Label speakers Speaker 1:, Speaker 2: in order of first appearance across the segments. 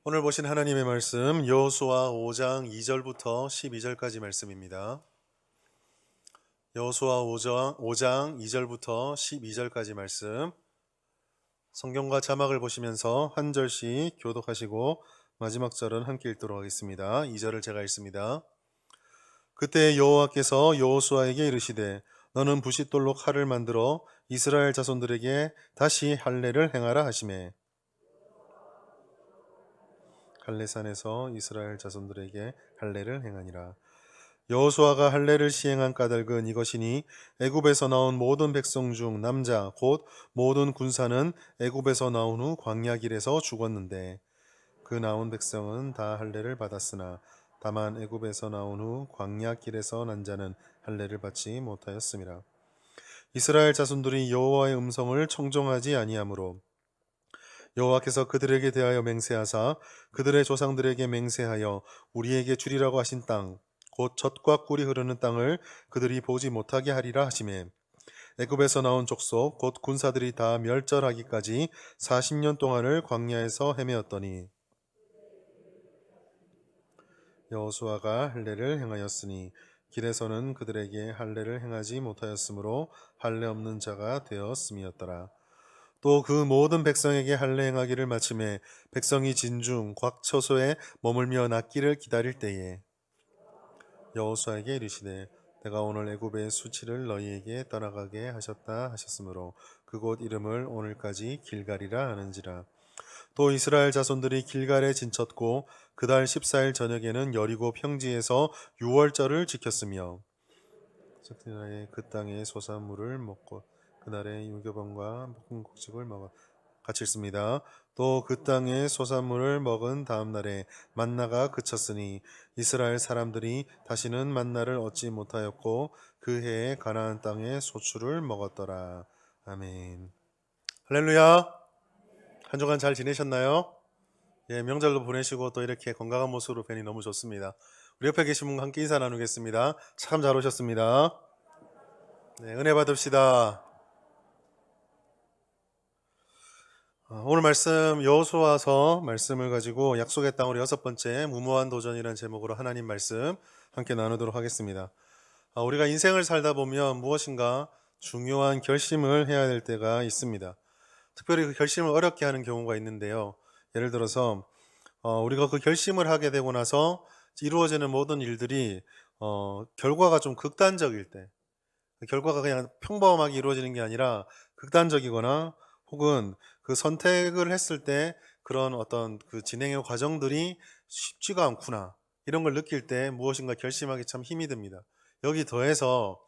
Speaker 1: 오늘 보신 하나님의 말씀 여호수아 5장 2절부터 12절까지 말씀입니다. 여호수아 5장 2절부터 12절까지 말씀. 성경과 자막을 보시면서 한 절씩 교독하시고 마지막 절은 함께 읽도록 하겠습니다. 2절을 제가 읽습니다. 그때 여호와께서 여호수아에게 이르시되 너는 부싯돌로 칼을 만들어 이스라엘 자손들에게 다시 할례를 행하라 하시매 할례산에서 이스라엘 자손들에게 할례를 행하니라. 여호수아가 할례를 시행한 까닭은 이것이니 애굽에서 나온 모든 백성 중 남자 곧 모든 군사는 애굽에서 나온 후 광야 길에서 죽었는데 그 나온 백성은 다 할례를 받았으나 다만 애굽에서 나온 후 광야 길에서 난 자는 할례를 받지 못하였습니다. 이스라엘 자손들이 여호와의 음성을 청종하지 아니하므로 여호와께서 그들에게 대하여 맹세하사 그들의 조상들에게 맹세하여 우리에게 주리라고 하신 땅 곧 젖과 꿀이 흐르는 땅을 그들이 보지 못하게 하리라 하시매 애굽에서 나온 족속 곧 군사들이 다 멸절하기까지 40년 동안을 광야에서 헤매었더니 여호수아가 할례를 행하였으니 길에서는 그들에게 할례를 행하지 못하였으므로 할례 없는 자가 되었음이었더라. 또 그 모든 백성에게 할례 행하기를 마침에 백성이 진중 각 처소에 머물며 낫기를 기다릴 때에 여호수아에게 이르시되 내가 오늘 애굽의 수치를 너희에게 떠나가게 하셨다 하셨으므로 그곳 이름을 오늘까지 길갈이라 하는지라. 또 이스라엘 자손들이 길갈에 진쳤고 그달 14일 저녁에는 여리고 평지에서 유월절을 지켰으며 그 땅의 소산물을 먹고 그날에 유교범과 묵은국식을 먹어 같이 읽습니다. 또 그 땅의 소산물을 먹은 다음 날에 만나가 그쳤으니 이스라엘 사람들이 다시는 만나를 얻지 못하였고 그 해에 가나안 땅의 소출을 먹었더라. 아멘. 할렐루야. 한 주간 잘 지내셨나요? 예, 명절도 보내시고 또 이렇게 건강한 모습으로 뵈니 너무 좋습니다. 우리 옆에 계신 분과 함께 인사 나누겠습니다. 참 잘 오셨습니다. 네, 은혜 받읍시다. 오늘 말씀 여호수아서 말씀을 가지고 약속의 땅으로 6번째 무모한 도전이라는 제목으로 하나님 말씀 함께 나누도록 하겠습니다. 우리가 인생을 살다 보면 무엇인가 중요한 결심을 해야 될 때가 있습니다. 특별히 그 결심을 어렵게 하는 경우가 있는데요. 예를 들어서 우리가 그 결심을 하게 되고 나서 이루어지는 모든 일들이 결과가 좀 극단적일 때, 그 결과가 그냥 평범하게 이루어지는 게 아니라 극단적이거나 혹은 그 선택을 했을 때 그런 어떤 그 진행의 과정들이 쉽지가 않구나, 이런 걸 느낄 때 무엇인가 결심하기 참 힘이 듭니다. 여기 더해서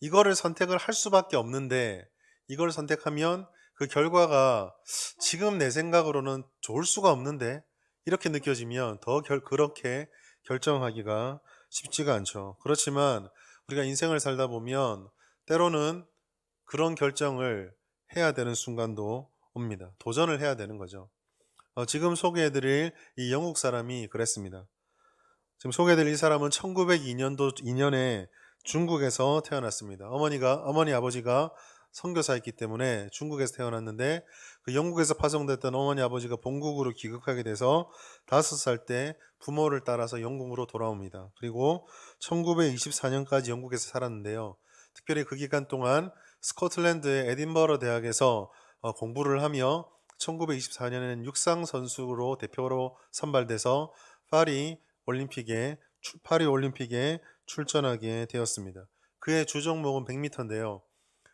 Speaker 1: 이거를 선택을 할 수밖에 없는데 이걸 선택하면 그 결과가 지금 내 생각으로는 좋을 수가 없는데 이렇게 느껴지면 그렇게 결정하기가 쉽지가 않죠. 그렇지만 우리가 인생을 살다 보면 때로는 그런 결정을 해야 되는 순간도 옵니다. 도전을 해야 되는 거죠. 지금 소개해드릴 이 영국 사람이 그랬습니다. 지금 소개해드릴 이 사람은 1902년에 중국에서 태어났습니다. 어머니 아버지가 선교사였기 때문에 중국에서 태어났는데 그 영국에서 파송됐던 어머니 아버지가 본국으로 귀국하게 돼서 5살 때 부모를 따라서 영국으로 돌아옵니다. 그리고 1924년까지 영국에서 살았는데요. 특별히 그 기간 동안 스코틀랜드의 에딘버러 대학에서 공부를 하며 1924년에는 육상 선수로 대표로 선발돼서 파리 올림픽에 출전하게 되었습니다. 그의 주종목은 100m인데요.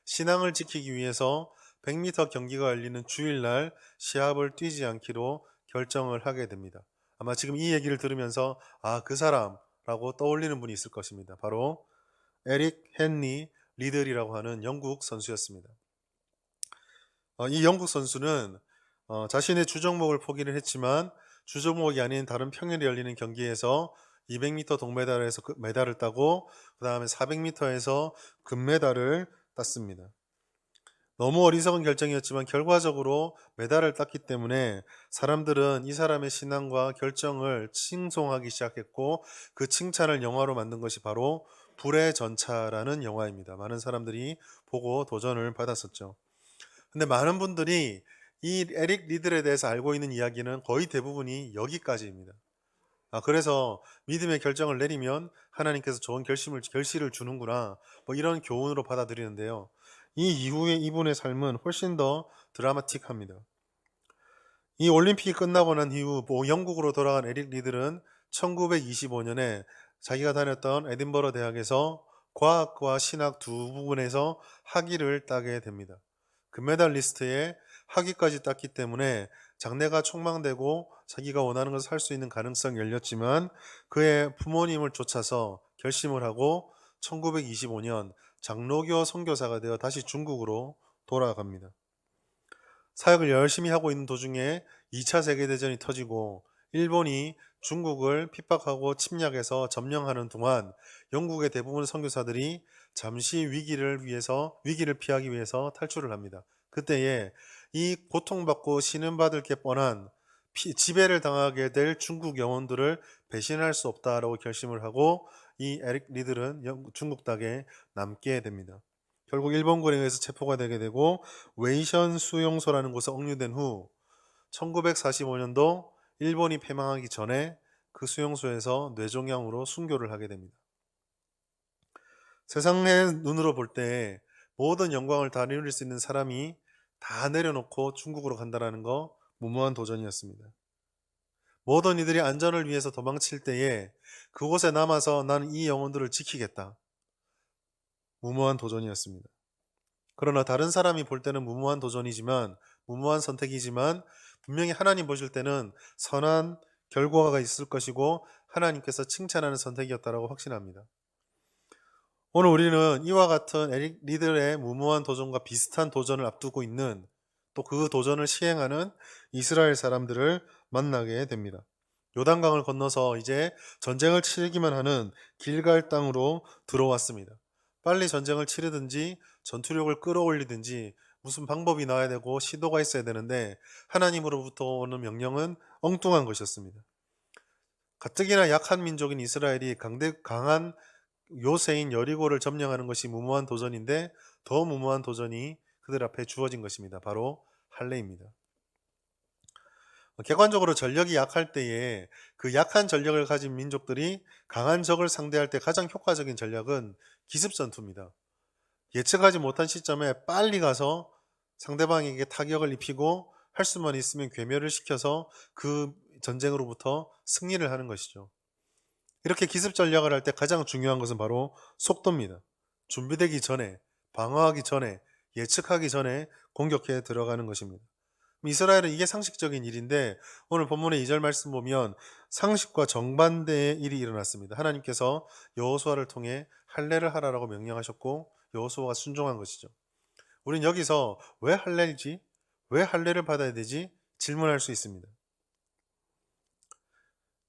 Speaker 1: 신앙을 지키기 위해서 100m 경기가 열리는 주일날 시합을 뛰지 않기로 결정을 하게 됩니다. 아마 지금 이 얘기를 들으면서 그 사람라고 떠올리는 분이 있을 것입니다. 바로 에릭 헨리 리들이라고 하는 영국 선수였습니다. 이 영국 선수는 자신의 주종목을 포기를 했지만 주종목이 아닌 다른 평일에 열리는 경기에서 200m 동메달에서 메달을 따고 그 다음에 400m에서 금메달을 땄습니다. 너무 어리석은 결정이었지만 결과적으로 메달을 땄기 때문에 사람들은 이 사람의 신앙과 결정을 칭송하기 시작했고 그 칭찬을 영화로 만든 것이 바로 불의 전차라는 영화입니다. 많은 사람들이 보고 도전을 받았었죠. 근데 많은 분들이 이 에릭 리들에 대해서 알고 있는 이야기는 거의 대부분이 여기까지입니다. 그래서 믿음의 결정을 내리면 하나님께서 좋은 결실을 주는구나. 뭐 이런 교훈으로 받아들이는데요. 이 이후에 이분의 삶은 훨씬 더 드라마틱합니다. 이 올림픽이 끝나고 난 이후 영국으로 돌아간 에릭 리들은 1925년에 자기가 다녔던 에딘버러 대학에서 과학과 신학 두 부분에서 학위를 따게 됩니다. 금메달 리스트에 학위까지 땄기 때문에 장래가 촉망되고 자기가 원하는 것을 할 수 있는 가능성이 열렸지만 그의 부모님을 쫓아서 결심을 하고 1925년 장로교 선교사가 되어 다시 중국으로 돌아갑니다. 사역을 열심히 하고 있는 도중에 2차 세계대전이 터지고 일본이 중국을 핍박하고 침략해서 점령하는 동안 영국의 대부분 선교사들이 잠시 위기를 피하기 위해서 탈출을 합니다. 그때에 이 고통받고 신음받을 게 뻔한 지배를 당하게 될 중국 영혼들을 배신할 수 없다라고 결심을 하고 이 에릭 리들은 중국 땅에 남게 됩니다. 결국 일본군에 의해서 체포가 되게 되고 웨이션 수용소라는 곳에 억류된 후 1945년도 일본이 패망하기 전에 그 수용소에서 뇌종양으로 순교를 하게 됩니다. 세상의 눈으로 볼 때 모든 영광을 다 누릴 수 있는 사람이 다 내려놓고 중국으로 간다는 거 무모한 도전이었습니다. 모든 이들이 안전을 위해서 도망칠 때에 그곳에 남아서 나는 이 영혼들을 지키겠다. 무모한 도전이었습니다. 그러나 다른 사람이 볼 때는 무모한 도전이지만 무모한 선택이지만 분명히 하나님 보실 때는 선한 결과가 있을 것이고 하나님께서 칭찬하는 선택이었다라고 확신합니다. 오늘 우리는 이와 같은 에릭 리들의 무모한 도전과 비슷한 도전을 앞두고 있는 또 그 도전을 시행하는 이스라엘 사람들을 만나게 됩니다. 요단강을 건너서 이제 전쟁을 치르기만 하는 길갈 땅으로 들어왔습니다. 빨리 전쟁을 치르든지 전투력을 끌어올리든지 무슨 방법이 나와야 되고 시도가 있어야 되는데 하나님으로부터 오는 명령은 엉뚱한 것이었습니다. 가뜩이나 약한 민족인 이스라엘이 강한 요새인 여리고를 점령하는 것이 무모한 도전인데 더 무모한 도전이 그들 앞에 주어진 것입니다. 바로 할례입니다. 객관적으로 전력이 약할 때에 그 약한 전력을 가진 민족들이 강한 적을 상대할 때 가장 효과적인 전략은 기습전투입니다. 예측하지 못한 시점에 빨리 가서 상대방에게 타격을 입히고 할 수만 있으면 괴멸을 시켜서 그 전쟁으로부터 승리를 하는 것이죠. 이렇게 기습 전략을 할 때 가장 중요한 것은 바로 속도입니다. 준비되기 전에, 방어하기 전에, 예측하기 전에 공격해 들어가는 것입니다. 이스라엘은 이게 상식적인 일인데 오늘 본문의 2절 말씀 보면 상식과 정반대의 일이 일어났습니다. 하나님께서 여호수아를 통해 할례를 하라라고 명령하셨고 여호수아가 순종한 것이죠. 우린 여기서 왜 할례지? 왜 할례를 받아야 되지? 질문할 수 있습니다.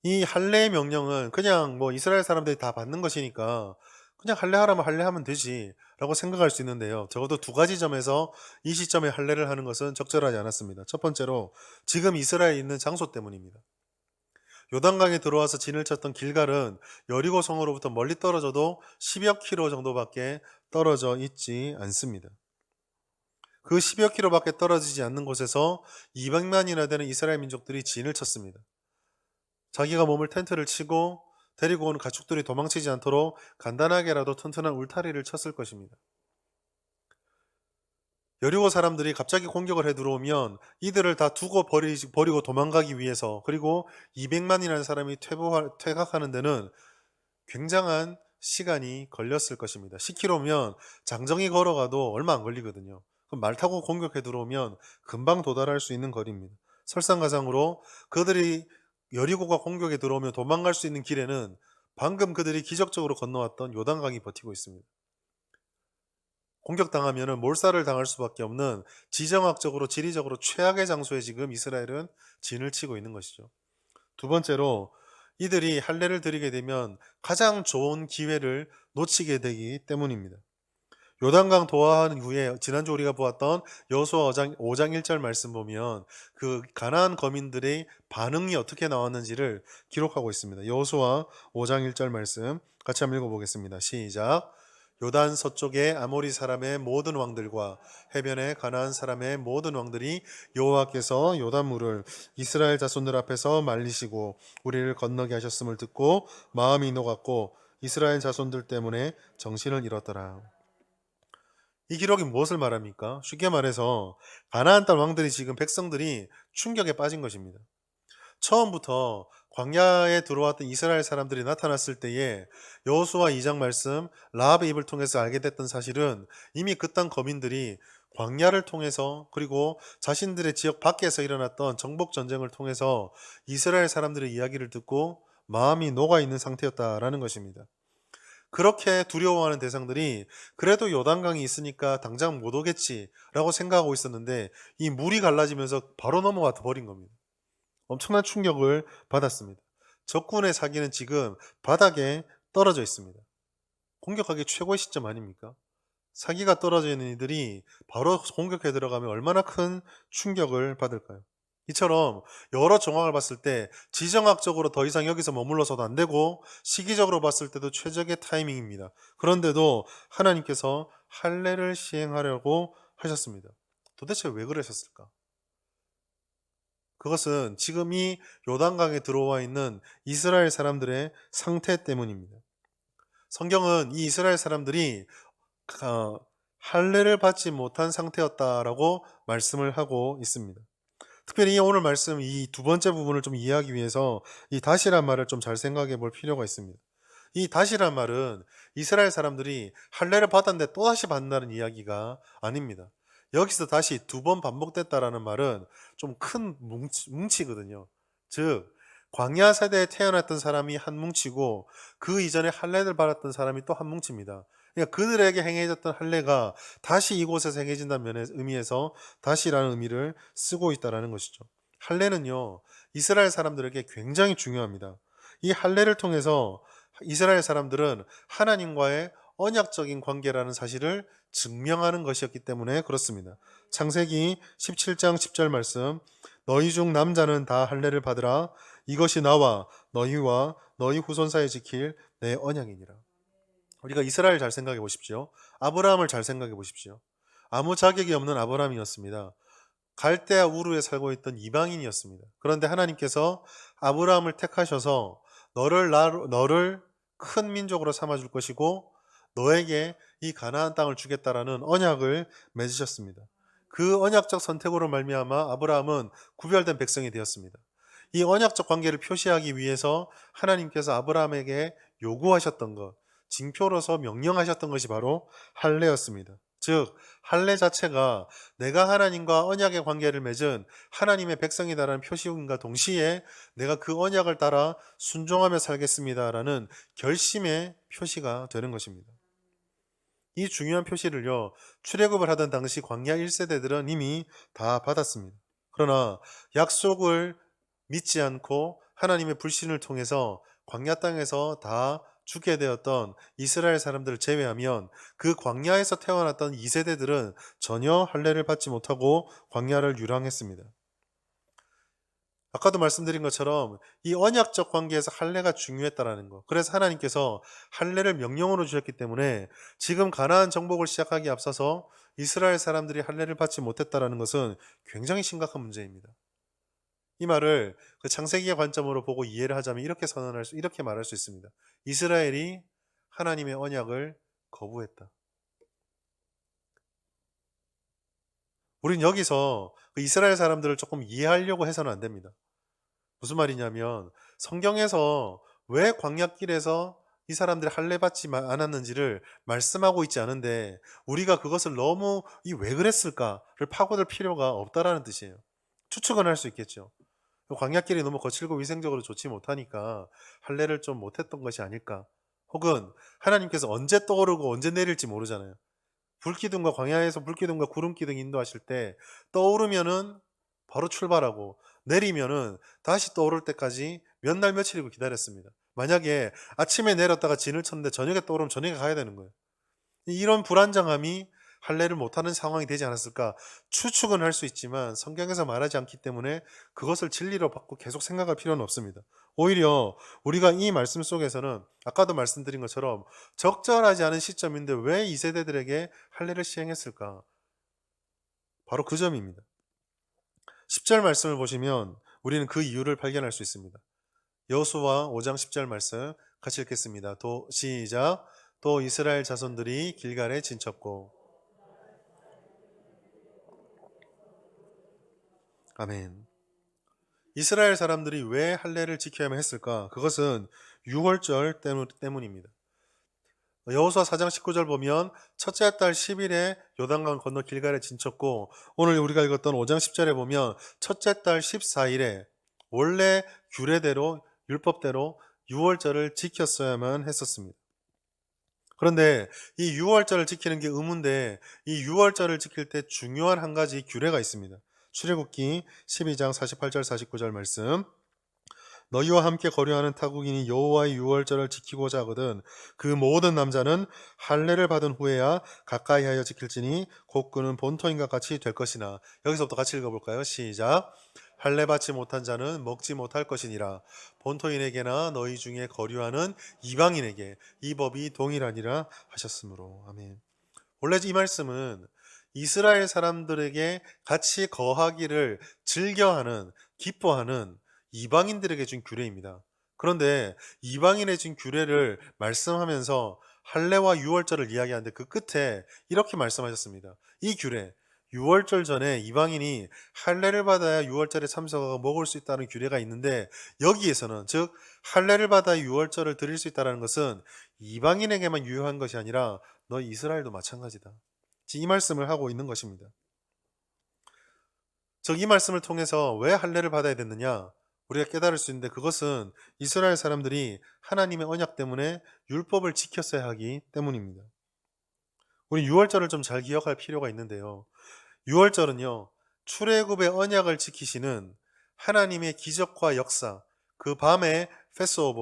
Speaker 1: 이 할례의 명령은 그냥 이스라엘 사람들이 다 받는 것이니까 그냥 할례하라면 할례하면 되지 라고 생각할 수 있는데요. 적어도 두 가지 점에서 이 시점에 할례를 하는 것은 적절하지 않았습니다. 첫 번째로 지금 이스라엘에 있는 장소 때문입니다. 요단강에 들어와서 진을 쳤던 길갈은 여리고 성으로부터 멀리 떨어져도 10여 킬로 정도밖에 떨어져 있지 않습니다. 그 10여 킬로밖에 떨어지지 않는 곳에서 200만이나 되는 이스라엘 민족들이 진을 쳤습니다. 자기가 몸을 텐트를 치고 데리고 온 가축들이 도망치지 않도록 간단하게라도 튼튼한 울타리를 쳤을 것입니다. 여리고 사람들이 갑자기 공격을 해 들어오면 이들을 다 두고 버리고 도망가기 위해서 그리고 200만이라는 사람이 퇴각하는 데는 굉장한 시간이 걸렸을 것입니다. 10km면 장정이 걸어가도 얼마 안 걸리거든요. 그럼 말 타고 공격해 들어오면 금방 도달할 수 있는 거리입니다. 설상가상으로 그들이 여리고가 공격에 들어오면 도망갈 수 있는 길에는 방금 그들이 기적적으로 건너왔던 요단강이 버티고 있습니다. 공격당하면 몰살을 당할 수밖에 없는 지정학적으로 지리적으로 최악의 장소에 지금 이스라엘은 진을 치고 있는 것이죠. 두 번째로 이들이 할례를 드리게 되면 가장 좋은 기회를 놓치게 되기 때문입니다. 요단강 도하한 후에 지난주 우리가 보았던 여호수아 5장 1절 말씀 보면 그 가나안 거민들의 반응이 어떻게 나왔는지를 기록하고 있습니다. 여호수아 5장 1절 말씀 같이 한번 읽어보겠습니다. 시작. 요단 서쪽의 아모리 사람의 모든 왕들과 해변의 가나안 사람의 모든 왕들이 여호와께서 요단물을 이스라엘 자손들 앞에서 말리시고 우리를 건너게 하셨음을 듣고 마음이 녹았고 이스라엘 자손들 때문에 정신을 잃었더라. 이 기록이 무엇을 말합니까? 쉽게 말해서 가나안 땅 왕들이 지금 백성들이 충격에 빠진 것입니다. 처음부터 광야에 들어왔던 이스라엘 사람들이 나타났을 때에 여호수아 2장 말씀 라합의 입을 통해서 알게 됐던 사실은 이미 그 땅 거민들이 광야를 통해서 그리고 자신들의 지역 밖에서 일어났던 정복 전쟁을 통해서 이스라엘 사람들의 이야기를 듣고 마음이 녹아 있는 상태였다라는 것입니다. 그렇게 두려워하는 대상들이 그래도 요단강이 있으니까 당장 못 오겠지라고 생각하고 있었는데 이 물이 갈라지면서 바로 넘어가 버린 겁니다. 엄청난 충격을 받았습니다. 적군의 사기는 지금 바닥에 떨어져 있습니다. 공격하기 최고의 시점 아닙니까? 사기가 떨어져 있는 이들이 바로 공격해 들어가면 얼마나 큰 충격을 받을까요? 이처럼 여러 정황을 봤을 때 지정학적으로 더 이상 여기서 머물러서도 안 되고 시기적으로 봤을 때도 최적의 타이밍입니다. 그런데도 하나님께서 할례를 시행하려고 하셨습니다. 도대체 왜 그러셨을까? 그것은 지금 이 요단강에 들어와 있는 이스라엘 사람들의 상태 때문입니다. 성경은 이 이스라엘 사람들이 할례를 받지 못한 상태였다라고 말씀을 하고 있습니다. 특별히 오늘 말씀 이 두 번째 부분을 좀 이해하기 위해서 이 다시란 말을 좀 잘 생각해 볼 필요가 있습니다. 이 다시란 말은 이스라엘 사람들이 할례를 받았는데 또다시 받는다는 이야기가 아닙니다. 여기서 다시 두 번 반복됐다라는 말은 좀 큰 뭉치거든요. 즉 광야 세대에 태어났던 사람이 한 뭉치고 그 이전에 할례를 받았던 사람이 또 한 뭉칩니다. 그러니까 그들에게 행해졌던 할례가 다시 이곳에서 행해진다는 의미에서 다시라는 의미를 쓰고 있다는 것이죠. 할례는요 이스라엘 사람들에게 굉장히 중요합니다. 이 할례를 통해서 이스라엘 사람들은 하나님과의 언약적인 관계라는 사실을 증명하는 것이었기 때문에 그렇습니다. 창세기 17장 10절 말씀 너희 중 남자는 다 할례를 받으라 이것이 나와 너희와 너희 후손 사이에 지킬 내 언약이니라. 우리가 이스라엘 잘 생각해 보십시오. 아브라함을 잘 생각해 보십시오. 아무 자격이 없는 아브라함이었습니다. 갈대아 우르에 살고 있던 이방인이었습니다. 그런데 하나님께서 아브라함을 택하셔서 너를 큰 민족으로 삼아줄 것이고 너에게 이 가나안 땅을 주겠다라는 언약을 맺으셨습니다. 그 언약적 선택으로 말미암아 아브라함은 구별된 백성이 되었습니다. 이 언약적 관계를 표시하기 위해서 하나님께서 아브라함에게 요구하셨던 것, 징표로서 명령하셨던 것이 바로 할례였습니다. 즉 할례 자체가 내가 하나님과 언약의 관계를 맺은 하나님의 백성이다라는 표시임과 동시에 내가 그 언약을 따라 순종하며 살겠습니다라는 결심의 표시가 되는 것입니다. 이 중요한 표시를요 출애굽을 하던 당시 광야 1세대들은 이미 다 받았습니다. 그러나 약속을 믿지 않고 하나님의 불신을 통해서 광야 땅에서 다 죽게 되었던 이스라엘 사람들을 제외하면 그 광야에서 태어났던 2세대들은 전혀 할례를 받지 못하고 광야를 유랑했습니다. 아까도 말씀드린 것처럼 이 언약적 관계에서 할례가 중요했다라는 것. 그래서 하나님께서 할례를 명령으로 주셨기 때문에 지금 가나안 정복을 시작하기에 앞서서 이스라엘 사람들이 할례를 받지 못했다라는 것은 굉장히 심각한 문제입니다. 이 말을 그 창세기의 관점으로 보고 이해를 하자면 이렇게 말할 수 있습니다. 이스라엘이 하나님의 언약을 거부했다. 우린 여기서 그 이스라엘 사람들을 조금 이해하려고 해서는 안 됩니다. 무슨 말이냐면 성경에서 왜 광야길에서 이 사람들이 할례 받지 않았는지를 말씀하고 있지 않은데 우리가 그것을 너무 왜 그랬을까를 파고들 필요가 없다라는 뜻이에요. 추측은 할 수 있겠죠. 광야길이 너무 거칠고 위생적으로 좋지 못하니까 할례를 좀 못했던 것이 아닐까. 혹은 하나님께서 언제 떠오르고 언제 내릴지 모르잖아요. 불기둥과 광야에서 불기둥과 구름기둥 인도하실 때 떠오르면은 바로 출발하고 내리면은 다시 떠오를 때까지 몇 날 며칠이고 기다렸습니다. 만약에 아침에 내렸다가 진을 쳤는데 저녁에 떠오르면 저녁에 가야 되는 거예요. 이런 불안정함이 할례를 못하는 상황이 되지 않았을까 추측은 할 수 있지만 성경에서 말하지 않기 때문에 그것을 진리로 받고 계속 생각할 필요는 없습니다. 오히려 우리가 이 말씀 속에서는 아까도 말씀드린 것처럼 적절하지 않은 시점인데 왜 이 세대들에게 할례를 시행했을까? 바로 그 점입니다. 10절 말씀을 보시면 우리는 그 이유를 발견할 수 있습니다. 여호수아 5장 10절 말씀 같이 읽겠습니다. 시작. 또 이스라엘 자손들이 길갈에 진쳤고. 아멘. 이스라엘 사람들이 왜 할례를 지켜야만 했을까? 그것은 유월절 때문입니다. 여호수아 4장 19절 보면 첫째 달 10일에 요단강 건너 길갈에 진쳤고, 오늘 우리가 읽었던 5장 10절에 보면 첫째 달 14일에 원래 규례대로 율법대로 유월절을 지켰어야만 했었습니다. 그런데 이 유월절을 지키는 게 의무인데 이 유월절을 지킬 때 중요한 한 가지 규례가 있습니다. 출애굽기 12장 48절 49절 말씀. 너희와 함께 거류하는 타국인이 여호와의 유월절을 지키고자 하거든 그 모든 남자는 할례를 받은 후에야 가까이 하여 지킬지니 곧 그는 본토인과 같이 될 것이나. 여기서부터 같이 읽어볼까요? 시작. 할례 받지 못한 자는 먹지 못할 것이니라. 본토인에게나 너희 중에 거류하는 이방인에게 이 법이 동일하니라 하셨으므로. 아멘. 원래 이 말씀은 이스라엘 사람들에게 같이 거하기를 즐겨하는, 기뻐하는 이방인들에게 준 규례입니다. 그런데 이방인의 준 규례를 말씀하면서 할례와 유월절을 이야기하는데 그 끝에 이렇게 말씀하셨습니다. 이 규례, 유월절 전에 이방인이 할례를 받아야 유월절에 참석하고 먹을 수 있다는 규례가 있는데, 여기에서는 즉 할례를 받아 유월절을 드릴 수 있다는 것은 이방인에게만 유효한 것이 아니라 너 이스라엘도 마찬가지다. 이 말씀을 하고 있는 것입니다. 즉 이 말씀을 통해서 왜 할례를 받아야 됐느냐? 우리가 깨달을 수 있는데 그것은 이스라엘 사람들이 하나님의 언약 때문에 율법을 지켰어야 하기 때문입니다. 우리 유월절을 좀 잘 기억할 필요가 있는데요. 유월절은요, 출애굽의 언약을 지키시는 하나님의 기적과 역사, 그 밤에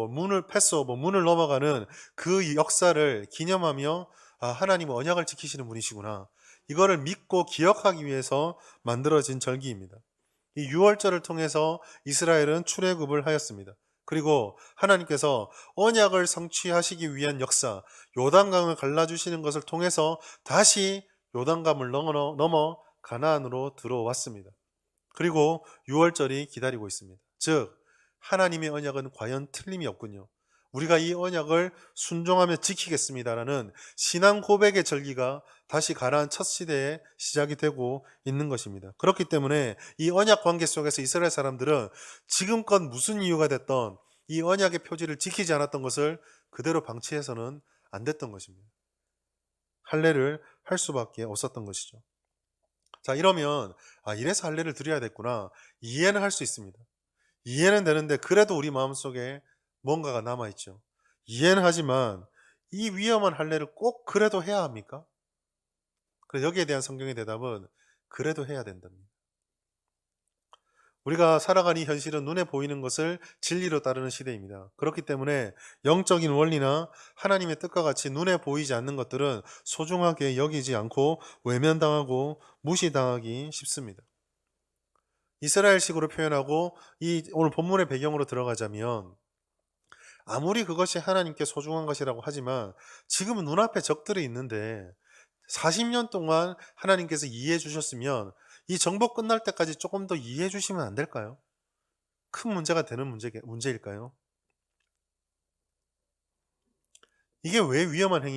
Speaker 1: 문을 넘어가는 그 역사를 기념하며 하나님은 언약을 지키시는 분이시구나, 이거를 믿고 기억하기 위해서 만들어진 절기입니다. 이 유월절을 통해서 이스라엘은 출애굽을 하였습니다. 그리고 하나님께서 언약을 성취하시기 위한 역사, 요단강을 갈라주시는 것을 통해서 다시 요단강을 넘어 가나안으로 들어왔습니다. 그리고 유월절이 기다리고 있습니다. 즉 하나님의 언약은 과연 틀림이 없군요. 우리가 이 언약을 순종하며 지키겠습니다라는 신앙 고백의 절기가 다시 가나안 첫 시대에 시작이 되고 있는 것입니다. 그렇기 때문에 이 언약 관계 속에서 이스라엘 사람들은 지금껏 무슨 이유가 됐던 이 언약의 표지를 지키지 않았던 것을 그대로 방치해서는 안 됐던 것입니다. 할례를 할 수밖에 없었던 것이죠. 자, 이러면 이래서 할례를 드려야 됐구나, 이해는 할 수 있습니다. 이해는 되는데 그래도 우리 마음속에 뭔가가 남아있죠. 이해는 하지만 이 위험한 할례를 꼭 그래도 해야 합니까? 그래서 여기에 대한 성경의 대답은 그래도 해야 된답니다. 우리가 살아가는 이 현실은 눈에 보이는 것을 진리로 따르는 시대입니다. 그렇기 때문에 영적인 원리나 하나님의 뜻과 같이 눈에 보이지 않는 것들은 소중하게 여기지 않고 외면당하고 무시당하기 쉽습니다. 이스라엘식으로 표현하고 오늘 본문의 배경으로 들어가자면, 아무리 그것이 하나님께 소중한 것이라고 하지만 지금은 눈앞에 적들이 있는데 40년 동안 하나님께서 이해해 주셨으면 이 정복 끝날 때까지 조금 더 이해해 주시면 안 될까요? 큰 문제가 되는 문제일까요? 이게 왜 위험한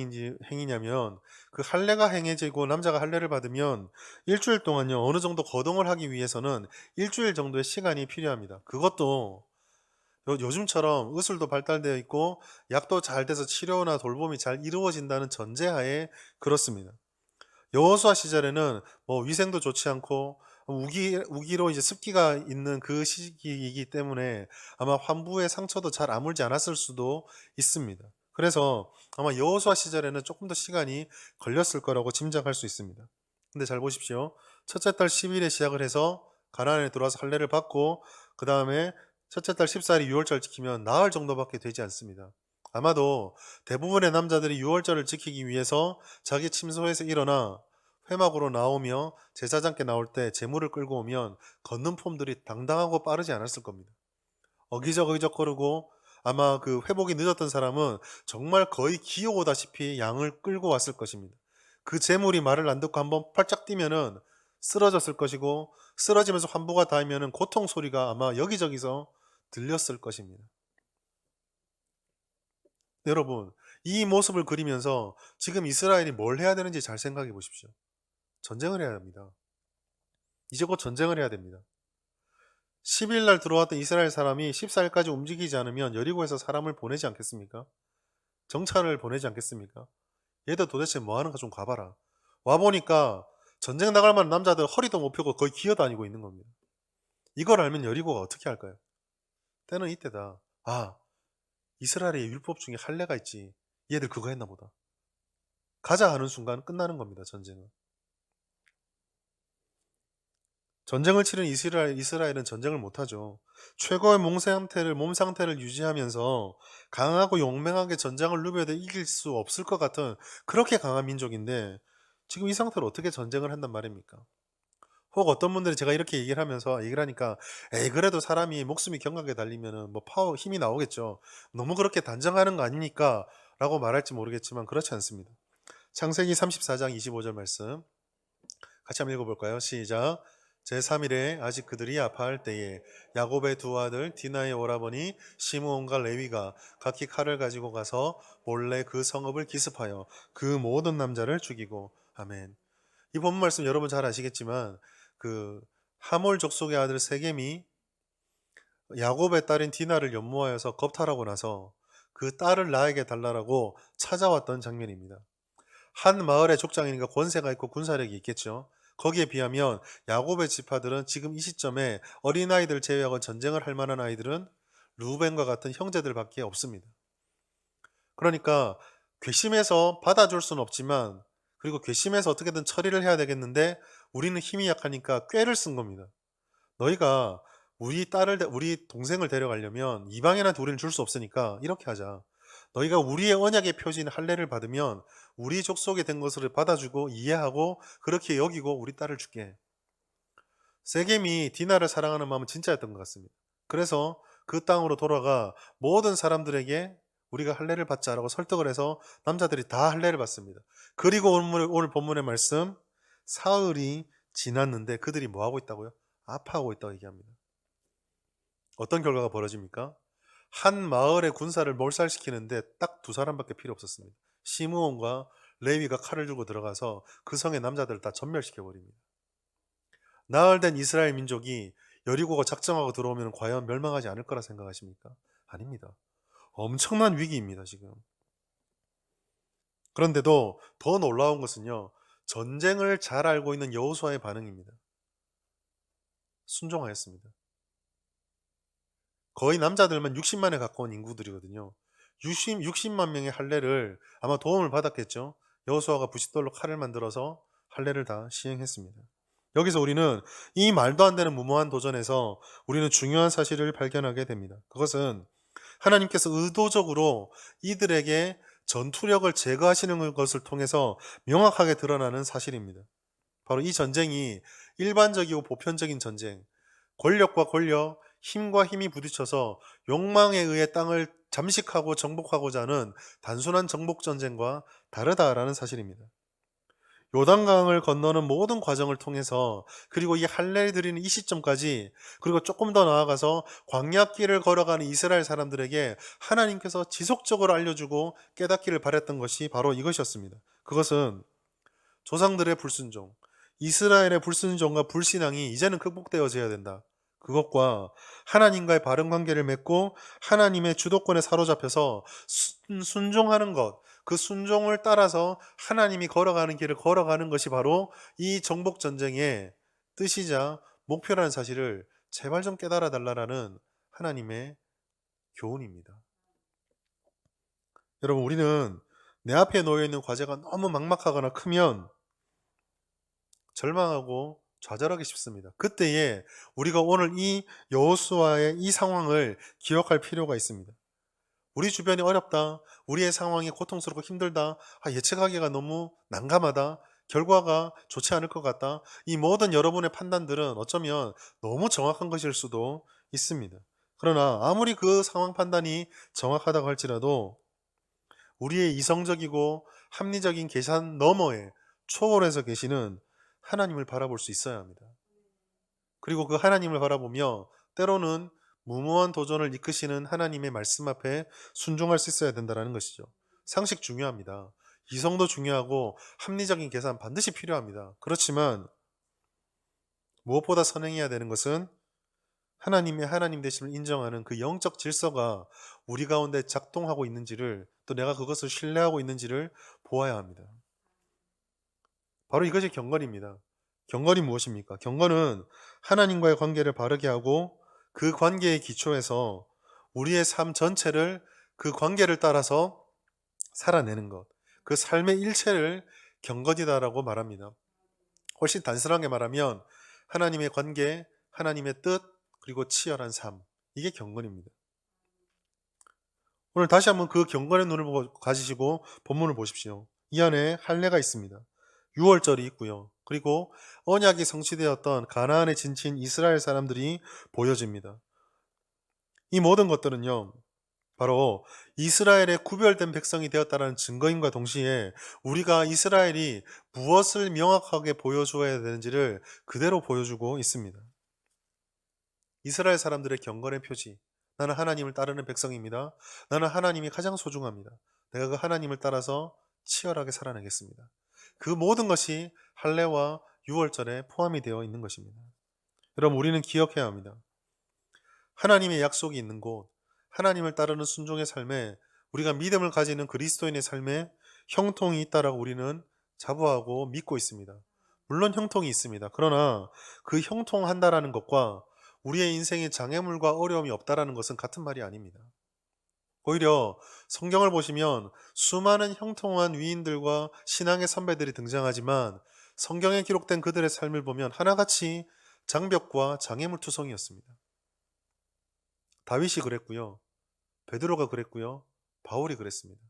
Speaker 1: 행위냐면, 그 할례가 행해지고 남자가 할례를 받으면 일주일 동안요, 어느 정도 거동을 하기 위해서는 일주일 정도의 시간이 필요합니다. 그것도 요즘처럼 의술도 발달되어 있고 약도 잘 돼서 치료나 돌봄이 잘 이루어진다는 전제하에 그렇습니다. 여호수아 시절에는 위생도 좋지 않고 우기로 이제 습기가 있는 그 시기이기 때문에 아마 환부의 상처도 잘 아물지 않았을 수도 있습니다. 그래서 아마 여호수아 시절에는 조금 더 시간이 걸렸을 거라고 짐작할 수 있습니다. 근데 잘 보십시오. 첫째 달 10일에 시작을 해서 가나안에 들어와서 할례를 받고 그 다음에 첫째 달 14일이 유월절 지키면 나흘 정도밖에 되지 않습니다. 아마도 대부분의 남자들이 유월절을 지키기 위해서 자기 침소에서 일어나 회막으로 나오며 제사장께 나올 때 제물을 끌고 오면 걷는 폼들이 당당하고 빠르지 않았을 겁니다. 어기적어기적 거르고 아마 그 회복이 늦었던 사람은 정말 거의 기어오다시피 양을 끌고 왔을 것입니다. 그 제물이 말을 안 듣고 한번 팔짝 뛰면은 쓰러졌을 것이고 쓰러지면서 환부가 닿으면은 고통 소리가 아마 여기저기서 들렸을 것입니다. 여러분, 이 모습을 그리면서 지금 이스라엘이 뭘 해야 되는지 잘 생각해 보십시오. 전쟁을 해야 합니다. 이제 곧 전쟁을 해야 됩니다. 10일 날 들어왔던 이스라엘 사람이 14일까지 움직이지 않으면 여리고에서 사람을 보내지 않겠습니까? 정찰을 보내지 않겠습니까? 얘들 도대체 뭐 하는가 좀 가봐라. 와보니까 전쟁 나갈 만한 남자들 허리도 못 펴고 거의 기어다니고 있는 겁니다. 이걸 알면 여리고가 어떻게 할까요? 때는 이때다. 아, 이스라엘의 율법 중에 할례가 있지. 얘들 그거 했나 보다. 가자 하는 순간 끝나는 겁니다. 전쟁은. 전쟁을 치른 이스라엘은 전쟁을 못하죠. 최고의 몸 상태를 유지하면서 강하고 용맹하게 전장을 누벼도 이길 수 없을 것 같은 그렇게 강한 민족인데 지금 이 상태로 어떻게 전쟁을 한단 말입니까? 혹 어떤 분들이 제가 이렇게 얘기를 하니까 에이 그래도 사람이 목숨이 경각에 달리면은 뭐 파워 힘이 나오겠죠. 너무 그렇게 단정하는 거 아닙니까? 라고 말할지 모르겠지만 그렇지 않습니다. 창세기 34장 25절 말씀 같이 한번 읽어볼까요? 시작. 제3일에 아직 그들이 아파할 때에 야곱의 두 아들 디나의 오라버니 시므온과 레위가 각기 칼을 가지고 가서 몰래 그 성읍을 기습하여 그 모든 남자를 죽이고 아멘. 이 본문 말씀 여러분 잘 아시겠지만 그 하몰 족속의 아들 세겜이 야곱의 딸인 디나를 연모하여서 겁탈하고 나서 그 딸을 나에게 달라라고 찾아왔던 장면입니다. 한 마을의 족장이니까 권세가 있고 군사력이 있겠죠. 거기에 비하면 야곱의 지파들은 지금 이 시점에 어린아이들 제외하고 전쟁을 할 만한 아이들은 루벤과 같은 형제들밖에 없습니다. 그러니까 괘씸해서 받아줄 수는 없지만 그리고 괘씸해서 어떻게든 처리를 해야 되겠는데 우리는 힘이 약하니까 꾀를 쓴 겁니다. 너희가 우리 동생을 데려가려면 이방인한테 우리는 줄 수 없으니까 이렇게 하자. 너희가 우리의 언약의 표지인 할례를 받으면 우리 족속이 된 것을 받아주고 이해하고 그렇게 여기고 우리 딸을 줄게. 세겜이 디나를 사랑하는 마음은 진짜였던 것 같습니다. 그래서 그 땅으로 돌아가 모든 사람들에게 우리가 할례를 받자라고 설득을 해서 남자들이 다 할례를 받습니다. 그리고 오늘 본문의 말씀 사흘이 지났는데 그들이 뭐 하고 있다고요? 아파하고 있다고 얘기합니다. 어떤 결과가 벌어집니까? 한 마을의 군사를 몰살시키는데 딱 두 사람밖에 필요 없었습니다. 시므온과 레위가 칼을 들고 들어가서 그 성의 남자들을 다 전멸시켜버립니다. 나흘된 이스라엘 민족이 여리고가 작정하고 들어오면 과연 멸망하지 않을 거라 생각하십니까? 아닙니다. 엄청난 위기입니다, 지금. 그런데도 더 놀라운 것은요, 전쟁을 잘 알고 있는 여호수아의 반응입니다. 순종하였습니다. 거의 남자들만 60만에 가까운 인구들이거든요. 60만 명의 할례를 아마 도움을 받았겠죠. 여호수아가 부싯돌로 칼을 만들어서 할례를 다 시행했습니다. 여기서 우리는 이 말도 안 되는 무모한 도전에서 우리는 중요한 사실을 발견하게 됩니다. 그것은 하나님께서 의도적으로 이들에게 전투력을 제거하시는 것을 통해서 명확하게 드러나는 사실입니다. 바로 이 전쟁이 일반적이고 보편적인 전쟁, 권력과 권력, 힘과 힘이 부딪혀서 욕망에 의해 땅을 잠식하고 정복하고자 하는 단순한 정복전쟁과 다르다라는 사실입니다. 요단강을 건너는 모든 과정을 통해서 그리고 이 할례를 드리는 이 시점까지 그리고 조금 더 나아가서 광야길을 걸어가는 이스라엘 사람들에게 하나님께서 지속적으로 알려주고 깨닫기를 바랬던 것이 바로 이것이었습니다. 그것은 조상들의 불순종, 이스라엘의 불순종과 불신앙이 이제는 극복되어져야 된다. 그것과 하나님과의 바른 관계를 맺고 하나님의 주도권에 사로잡혀서 순종하는 것, 그 순종을 따라서 하나님이 걸어가는 길을 걸어가는 것이 바로 이 정복전쟁의 뜻이자 목표라는 사실을 제발 좀 깨달아 달라라는 하나님의 교훈입니다. 여러분, 우리는 내 앞에 놓여있는 과제가 너무 막막하거나 크면 절망하고 좌절하기 쉽습니다. 그때에 우리가 오늘 이 여호수아의 이 상황을 기억할 필요가 있습니다. 우리 주변이 어렵다. 우리의 상황이 고통스럽고 힘들다. 예측하기가 너무 난감하다. 결과가 좋지 않을 것 같다. 이 모든 여러분의 판단들은 어쩌면 너무 정확한 것일 수도 있습니다. 그러나 아무리 그 상황 판단이 정확하다고 할지라도 우리의 이성적이고 합리적인 계산 너머에 초월해서 계시는 하나님을 바라볼 수 있어야 합니다. 그리고 그 하나님을 바라보며 때로는 무모한 도전을 이끄시는 하나님의 말씀 앞에 순종할 수 있어야 된다는 것이죠. 상식 중요합니다. 이성도 중요하고 합리적인 계산 반드시 필요합니다. 그렇지만 무엇보다 선행해야 되는 것은 하나님의 하나님 되심을 인정하는 그 영적 질서가 우리 가운데 작동하고 있는지를, 또 내가 그것을 신뢰하고 있는지를 보아야 합니다. 바로 이것이 경건입니다. 경건이 무엇입니까? 경건은 하나님과의 관계를 바르게 하고 그 관계의 기초에서 우리의 삶 전체를 그 관계를 따라서 살아내는 것, 그 삶의 일체를 경건이다라고 말합니다. 훨씬 단순하게 말하면 하나님의 관계, 하나님의 뜻, 그리고 치열한 삶, 이게 경건입니다. 오늘 다시 한번 그 경건의 눈을 가지시고 본문을 보십시오. 이 안에 할례가 있습니다. 유월절이 있고요. 그리고 언약이 성취되었던 가나안의 진치인 이스라엘 사람들이 보여집니다. 이 모든 것들은요, 바로 이스라엘의 구별된 백성이 되었다는 증거임과 동시에 우리가 이스라엘이 무엇을 명확하게 보여줘야 되는지를 그대로 보여주고 있습니다. 이스라엘 사람들의 경건의 표지, 나는 하나님을 따르는 백성입니다. 나는 하나님이 가장 소중합니다. 내가 그 하나님을 따라서 치열하게 살아내겠습니다. 그 모든 것이 할례와 유월절에 포함이 되어 있는 것입니다. 여러분, 우리는 기억해야 합니다. 하나님의 약속이 있는 곳, 하나님을 따르는 순종의 삶에, 우리가 믿음을 가지는 그리스도인의 삶에 형통이 있다라고 우리는 자부하고 믿고 있습니다. 물론 형통이 있습니다. 그러나 그 형통한다라는 것과 우리의 인생에 장애물과 어려움이 없다라는 것은 같은 말이 아닙니다. 오히려 성경을 보시면 수많은 형통한 위인들과 신앙의 선배들이 등장하지만 성경에 기록된 그들의 삶을 보면 하나같이 장벽과 장애물 투성이었습니다. 다윗이 그랬고요. 베드로가 그랬고요. 바울이 그랬습니다.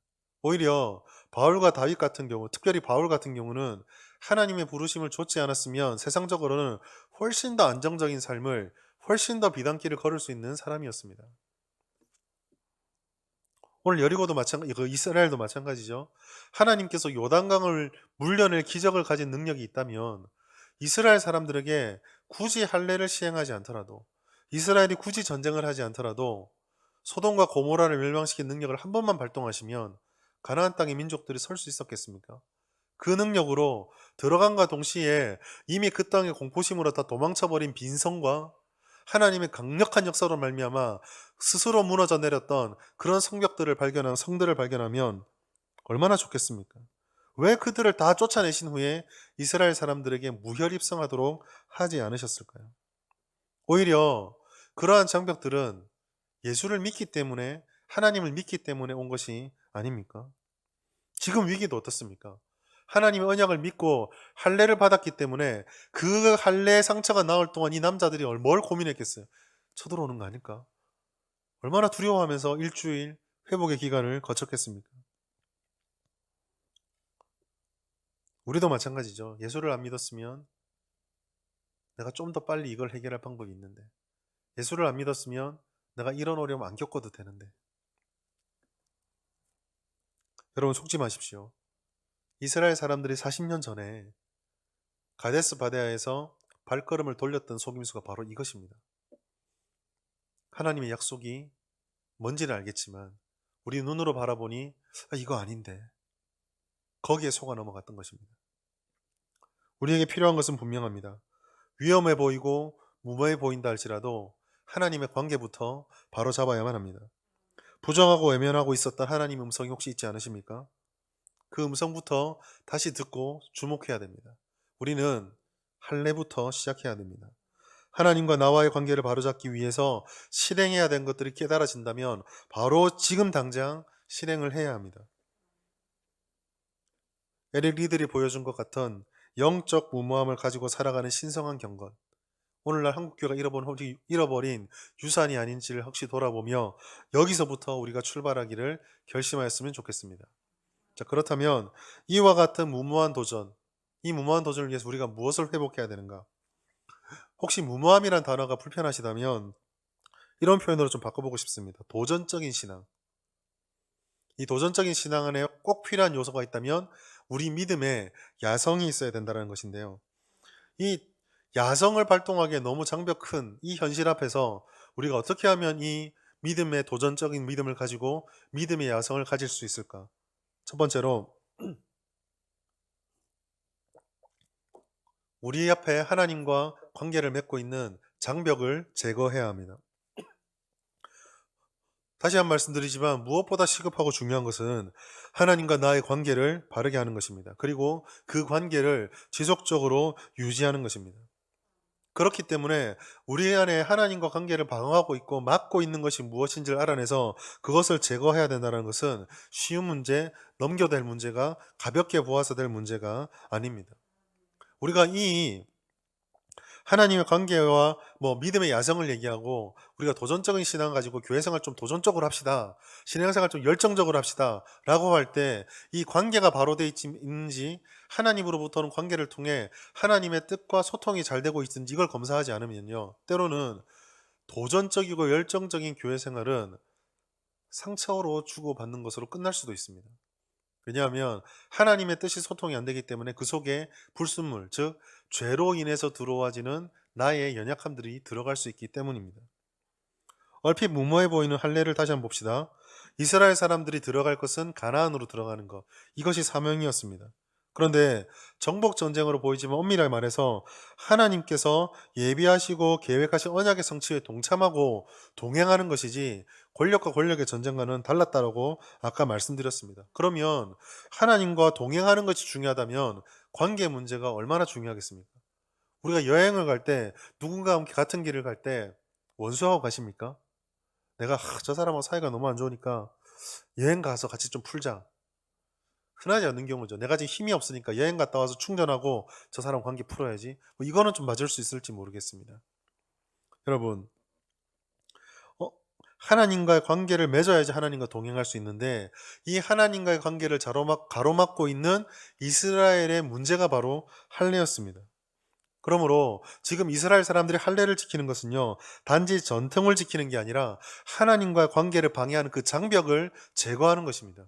Speaker 1: 오히려 바울과 다윗 같은 경우, 특별히 바울 같은 경우는 하나님의 부르심을 좇지 않았으면 세상적으로는 훨씬 더 안정적인 삶을, 훨씬 더 비단길을 걸을 수 있는 사람이었습니다. 오늘 여리고도 마찬가지, 이스라엘도 마찬가지죠. 하나님께서 요단강을 물려낼 기적을 가진 능력이 있다면 이스라엘 사람들에게 굳이 할례를 시행하지 않더라도, 이스라엘이 굳이 전쟁을 하지 않더라도 소돔과 고모라를 멸망시킨 능력을 한 번만 발동하시면 가나안 땅의 민족들이 설 수 있었겠습니까? 그 능력으로 들어간과 동시에 이미 그 땅의 공포심으로 다 도망쳐버린 빈성과 하나님의 강력한 역사로 말미암아 스스로 무너져 내렸던 그런 성벽들을 발견한 성들을 발견하면 얼마나 좋겠습니까? 왜 그들을 다 쫓아내신 후에 이스라엘 사람들에게 무혈입성하도록 하지 않으셨을까요? 오히려 그러한 장벽들은 예수를 믿기 때문에, 하나님을 믿기 때문에 온 것이 아닙니까? 지금 위기도 어떻습니까? 하나님의 언약을 믿고 할례를 받았기 때문에 그 할례의 상처가 나을 동안 이 남자들이 뭘 고민했겠어요? 쳐들어오는 거 아닐까? 얼마나 두려워하면서 일주일 회복의 기간을 거쳤겠습니까? 우리도 마찬가지죠. 예수를 안 믿었으면 내가 좀 더 빨리 이걸 해결할 방법이 있는데, 예수를 안 믿었으면 내가 이런 어려움 안 겪어도 되는데. 여러분, 속지 마십시오. 이스라엘 사람들이 40년 전에 가데스 바네아에서 발걸음을 돌렸던 속임수가 바로 이것입니다. 하나님의 약속이 뭔지는 알겠지만 우리 눈으로 바라보니 이거 아닌데, 거기에 속아 넘어갔던 것입니다. 우리에게 필요한 것은 분명합니다. 위험해 보이고 무모해 보인다 할지라도 하나님의 관계부터 바로 잡아야만 합니다. 부정하고 외면하고 있었던 하나님의 음성이 혹시 있지 않으십니까? 그 음성부터 다시 듣고 주목해야 됩니다. 우리는 할례부터 시작해야 됩니다. 하나님과 나와의 관계를 바로잡기 위해서 실행해야 되는 것들이 깨달아진다면 바로 지금 당장 실행을 해야 합니다. 에릭 리들이 보여준 것 같은 영적 무모함을 가지고 살아가는 신성한 경건, 오늘날 한국교회가 잃어버린 유산이 아닌지를 혹시 돌아보며 여기서부터 우리가 출발하기를 결심하였으면 좋겠습니다. 자, 그렇다면 이와 같은 무모한 도전, 이 무모한 도전을 위해서 우리가 무엇을 회복해야 되는가? 혹시 무모함이란 단어가 불편하시다면 이런 표현으로 좀 바꿔보고 싶습니다. 도전적인 신앙. 이 도전적인 신앙 안에 꼭 필요한 요소가 있다면 우리 믿음에 야성이 있어야 된다는 것인데요. 이 야성을 발동하기에 너무 장벽 큰 이 현실 앞에서 우리가 어떻게 하면 이 믿음의 도전적인 믿음을 가지고 믿음의 야성을 가질 수 있을까? 첫 번째로 우리 앞에 하나님과 관계를 맺고 있는 장벽을 제거해야 합니다. 다시 한 번 말씀드리지만 무엇보다 시급하고 중요한 것은 하나님과 나의 관계를 바르게 하는 것입니다. 그리고 그 관계를 지속적으로 유지하는 것입니다. 그렇기 때문에 우리 안에 하나님과 관계를 방어하고 있고 막고 있는 것이 무엇인지를 알아내서 그것을 제거해야 된다는 것은 쉬운 문제, 넘겨될 문제가 가볍게 보아서 될 문제가 아닙니다. 우리가 이 하나님의 관계와 믿음의 야성을 얘기하고 우리가 도전적인 신앙 가지고 교회 생활 좀 도전적으로 합시다. 신앙생활 좀 열정적으로 합시다. 라고 할 때 이 관계가 바로 돼 있는지 하나님으로부터는 관계를 통해 하나님의 뜻과 소통이 잘 되고 있는지 이걸 검사하지 않으면요. 때로는 도전적이고 열정적인 교회 생활은 상처로 주고받는 것으로 끝날 수도 있습니다. 왜냐하면 하나님의 뜻이 소통이 안 되기 때문에 그 속에 불순물, 즉 죄로 인해서 들어와지는 나의 연약함들이 들어갈 수 있기 때문입니다. 얼핏 무모해 보이는 할례를 다시 한번 봅시다. 이스라엘 사람들이 들어갈 것은 가나안으로 들어가는 것. 이것이 사명이었습니다. 그런데 정복 전쟁으로 보이지만 엄밀하게 말해서 하나님께서 예비하시고 계획하신 언약의 성취에 동참하고 동행하는 것이지 권력과 권력의 전쟁과는 달랐다라고 아까 말씀드렸습니다. 그러면 하나님과 동행하는 것이 중요하다면 관계 문제가 얼마나 중요하겠습니까? 우리가 여행을 갈 때 누군가와 함께 같은 길을 갈 때 원수하고 가십니까? 내가 저 사람하고 사이가 너무 안 좋으니까 여행 가서 같이 좀 풀자. 흔하지 않는 경우죠. 내가 지금 힘이 없으니까 여행 갔다 와서 충전하고 저 사람 관계 풀어야지. 이거는 좀 맞을 수 있을지 모르겠습니다. 여러분, 하나님과의 관계를 맺어야지 하나님과 동행할 수 있는데 이 하나님과의 관계를 가로막고 있는 이스라엘의 문제가 바로 할례였습니다. 그러므로 지금 이스라엘 사람들이 할례를 지키는 것은요, 단지 전통을 지키는 게 아니라 하나님과의 관계를 방해하는 그 장벽을 제거하는 것입니다.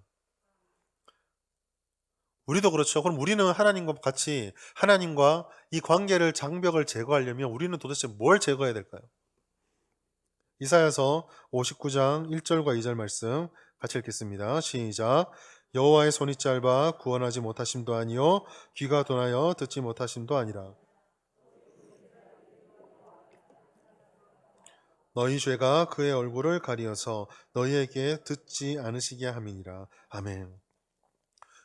Speaker 1: 우리도 그렇죠. 그럼 우리는 하나님과 같이 하나님과 이 관계를 장벽을 제거하려면 우리는 도대체 뭘 제거해야 될까요? 이사야서 59장 1절과 2절 말씀 같이 읽겠습니다. 시작. 여호와의 손이 짧아 구원하지 못하심도 아니요 귀가 둔하여 듣지 못하심도 아니라 너희 죄가 그의 얼굴을 가리어서 너희에게 듣지 않으시게 함이니라. 아멘.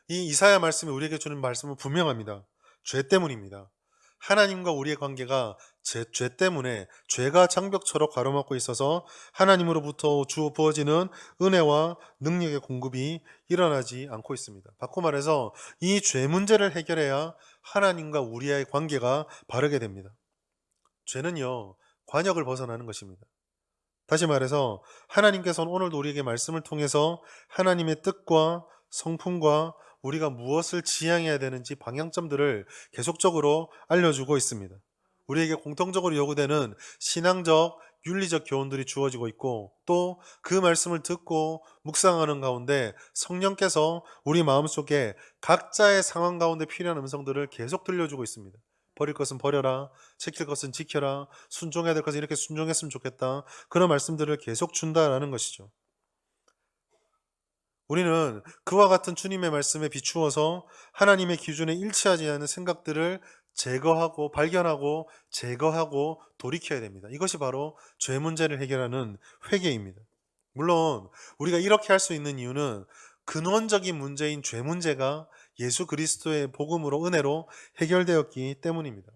Speaker 1: 이 이사야 말씀이 우리에게 주는 말씀은 분명합니다. 죄 때문입니다. 하나님과 우리의 관계가 죄 때문에 죄가 장벽처럼 가로막고 있어서 하나님으로부터 부어지는 은혜와 능력의 공급이 일어나지 않고 있습니다. 바꿔 말해서 이 죄 문제를 해결해야 하나님과 우리의 관계가 바르게 됩니다. 죄는요, 관역을 벗어나는 것입니다. 다시 말해서 하나님께서는 오늘도 우리에게 말씀을 통해서 하나님의 뜻과 성품과 우리가 무엇을 지향해야 되는지 방향점들을 계속적으로 알려주고 있습니다. 우리에게 공통적으로 요구되는 신앙적, 윤리적 교훈들이 주어지고 있고 또 그 말씀을 듣고 묵상하는 가운데 성령께서 우리 마음속에 각자의 상황 가운데 필요한 음성들을 계속 들려주고 있습니다. 버릴 것은 버려라, 지킬 것은 지켜라, 순종해야 될 것은 이렇게 순종했으면 좋겠다. 그런 말씀들을 계속 준다라는 것이죠. 우리는 그와 같은 주님의 말씀에 비추어서 하나님의 기준에 일치하지 않는 생각들을 제거하고 발견하고 제거하고 돌이켜야 됩니다. 이것이 바로 죄 문제를 해결하는 회개입니다. 물론 우리가 이렇게 할 수 있는 이유는 근원적인 문제인 죄 문제가 예수 그리스도의 복음으로 은혜로 해결되었기 때문입니다.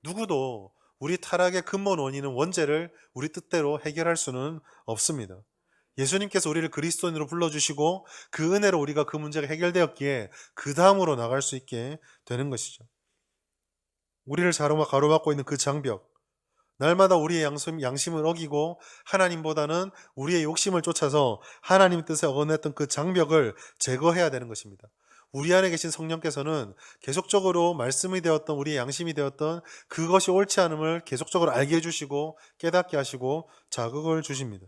Speaker 1: 누구도 우리 타락의 근본 원인은 원죄를 우리 뜻대로 해결할 수는 없습니다. 예수님께서 우리를 그리스도인으로 불러주시고 그 은혜로 우리가 그 문제가 해결되었기에 그 다음으로 나갈 수 있게 되는 것이죠. 우리를 가로막고 있는 그 장벽, 날마다 우리의 양심을 어기고 하나님보다는 우리의 욕심을 쫓아서 하나님 뜻에 어긋냈던 그 장벽을 제거해야 되는 것입니다. 우리 안에 계신 성령께서는 계속적으로 말씀이 되었던 우리의 양심이 되었던 그것이 옳지 않음을 계속적으로 알게 해주시고 깨닫게 하시고 자극을 주십니다.